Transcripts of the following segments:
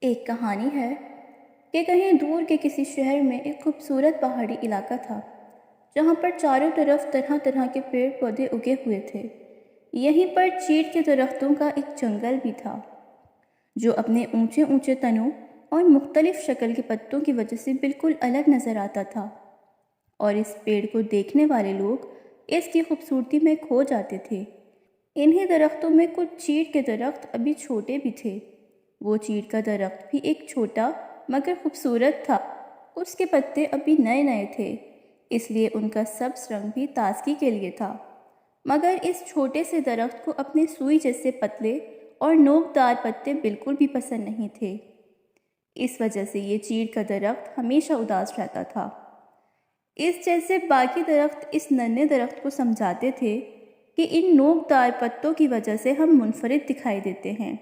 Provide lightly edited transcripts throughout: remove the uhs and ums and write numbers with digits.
ایک کہانی ہے کہ کہیں دور کے کسی شہر میں ایک خوبصورت پہاڑی علاقہ تھا جہاں پر چاروں طرف طرح طرح کے پیڑ پودے اگے ہوئے تھے۔ یہیں پر چیڑ کے درختوں کا ایک جنگل بھی تھا جو اپنے اونچے اونچے تنوں اور مختلف شکل کے پتوں کی وجہ سے بالکل الگ نظر آتا تھا، اور اس پیڑ کو دیکھنے والے لوگ اس کی خوبصورتی میں کھو جاتے تھے۔ انہی درختوں میں کچھ چیڑ کے درخت ابھی چھوٹے بھی تھے۔ وہ چیڑ کا درخت بھی ایک چھوٹا مگر خوبصورت تھا۔ اس کے پتے ابھی نئے نئے تھے، اس لیے ان کا سبز رنگ بھی تازگی کے لیے تھا، مگر اس چھوٹے سے درخت کو اپنے سوئی جیسے پتلے اور نوک دار پتے بالکل بھی پسند نہیں تھے۔ اس وجہ سے یہ چیڑ کا درخت ہمیشہ اداس رہتا تھا۔ اس جیسے باقی درخت اس ننھے درخت کو سمجھاتے تھے کہ ان نوک دار پتوں کی وجہ سے ہم منفرد دکھائی دیتے ہیں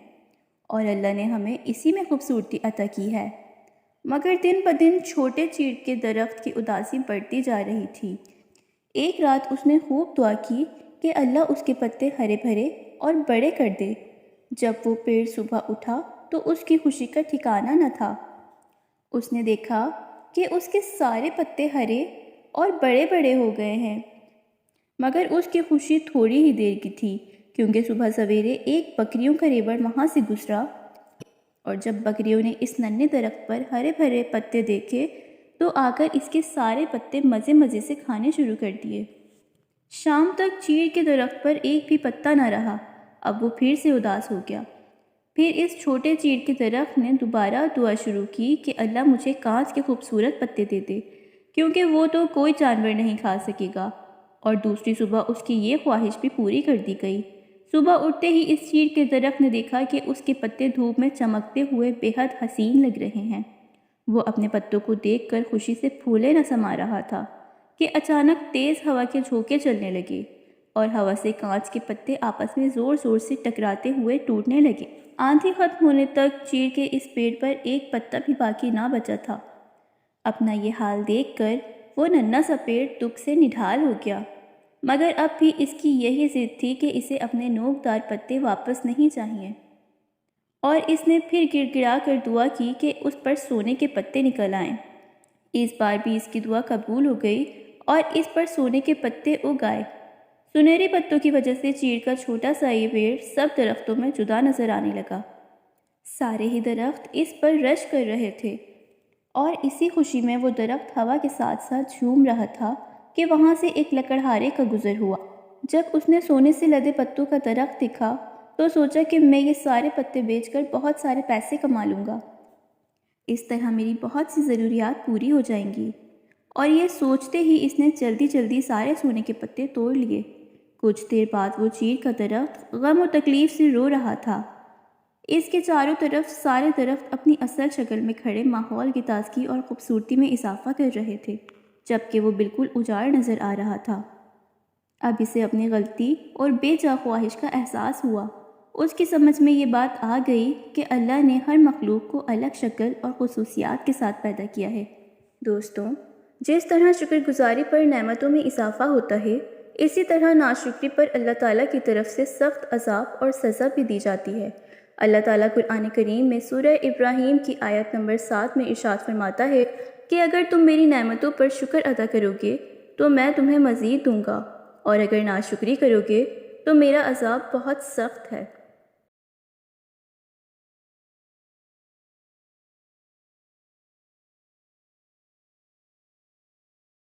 اور اللہ نے ہمیں اسی میں خوبصورتی عطا کی ہے۔ مگر دن بدن چھوٹے چیڑ کے درخت کی اداسی بڑھتی جا رہی تھی۔ ایک رات اس نے خوب دعا کی کہ اللہ اس کے پتے ہرے بھرے اور بڑے کر دے۔ جب وہ پیڑ صبح اٹھا تو اس کی خوشی کا ٹھکانہ نہ تھا۔ اس نے دیکھا کہ اس کے سارے پتے ہرے اور بڑے بڑے ہو گئے ہیں، مگر اس کی خوشی تھوڑی ہی دیر کی تھی، کیونکہ صبح سویرے ایک بکریوں کا ریوڑ وہاں سے گزرا، اور جب بکریوں نے اس ننھے درخت پر ہرے بھرے پتے دیکھے تو آ کر اس کے سارے پتے مزے مزے سے کھانے شروع کر دیے۔ شام تک چیڑ کے درخت پر ایک بھی پتا نہ رہا۔ اب وہ پھر سے اداس ہو گیا۔ پھر اس چھوٹے چیڑ کے درخت نے دوبارہ دعا شروع کی کہ اللہ مجھے کانچ کے خوبصورت پتے دے دے، کیونکہ وہ تو کوئی جانور نہیں کھا سکے گا، اور دوسری صبح اس کی یہ خواہش بھی پوری کر دی گئی۔ صبح اٹھتے ہی اس چیڑ کے درخت نے دیکھا کہ اس کے پتے دھوپ میں چمکتے ہوئے بے حد حسین لگ رہے ہیں۔ وہ اپنے پتوں کو دیکھ کر خوشی سے پھولے نہ سما رہا تھا کہ اچانک تیز ہوا کے جھونکے چلنے لگے، اور ہوا سے کانچ کے پتے آپس میں زور زور سے ٹکراتے ہوئے ٹوٹنے لگے۔ آندھی ختم ہونے تک چیڑ کے اس پیڑ پر ایک پتا بھی باقی نہ بچا تھا۔ اپنا یہ حال دیکھ کر وہ ننھا سا پیڑ دکھ سے نڈھال ہو گیا، مگر اب بھی اس کی یہی ضد تھی کہ اسے اپنے نوک دار پتے واپس نہیں چاہیے، اور اس نے پھر گڑ گڑا کر دعا کی کہ اس پر سونے کے پتے نکل آئیں۔ اس بار بھی اس کی دعا قبول ہو گئی اور اس پر سونے کے پتے اگ آئے۔ سنہرے پتوں کی وجہ سے چیڑ کا چھوٹا سا یہ پیڑ سب درختوں میں جدا نظر آنے لگا۔ سارے ہی درخت اس پر رش کر رہے تھے، اور اسی خوشی میں وہ درخت ہوا کے ساتھ ساتھ جھوم رہا تھا کہ وہاں سے ایک لکڑہارے کا گزر ہوا۔ جب اس نے سونے سے لدے پتوں کا درخت دیکھا تو سوچا کہ میں یہ سارے پتے بیچ کر بہت سارے پیسے کما لوں گا، اس طرح میری بہت سی ضروریات پوری ہو جائیں گی۔ اور یہ سوچتے ہی اس نے جلدی جلدی سارے سونے کے پتے توڑ لیے۔ کچھ دیر بعد وہ چیڑ کا درخت غم و تکلیف سے رو رہا تھا۔ اس کے چاروں طرف سارے درخت اپنی اصل شکل میں کھڑے ماحول کی تازگی اور خوبصورتی میں اضافہ کر رہے تھے، جبکہ وہ بالکل اجاڑ نظر آ رہا تھا۔ اب اسے اپنی غلطی اور بے جا خواہش کا احساس ہوا۔ اس کی سمجھ میں یہ بات آ گئی کہ اللہ نے ہر مخلوق کو الگ شکل اور خصوصیات کے ساتھ پیدا کیا ہے۔ دوستوں، جس طرح شکر گزاری پر نعمتوں میں اضافہ ہوتا ہے، اسی طرح ناشکری پر اللہ تعالیٰ کی طرف سے سخت عذاب اور سزا بھی دی جاتی ہے۔ اللہ تعالیٰ قرآن کریم میں سورہ ابراہیم کی آیت نمبر 7 میں ارشاد فرماتا ہے کہ اگر تم میری نعمتوں پر شکر ادا کرو گے تو میں تمہیں مزید دوں گا، اور اگر ناشکری کرو گے تو میرا عذاب بہت سخت ہے۔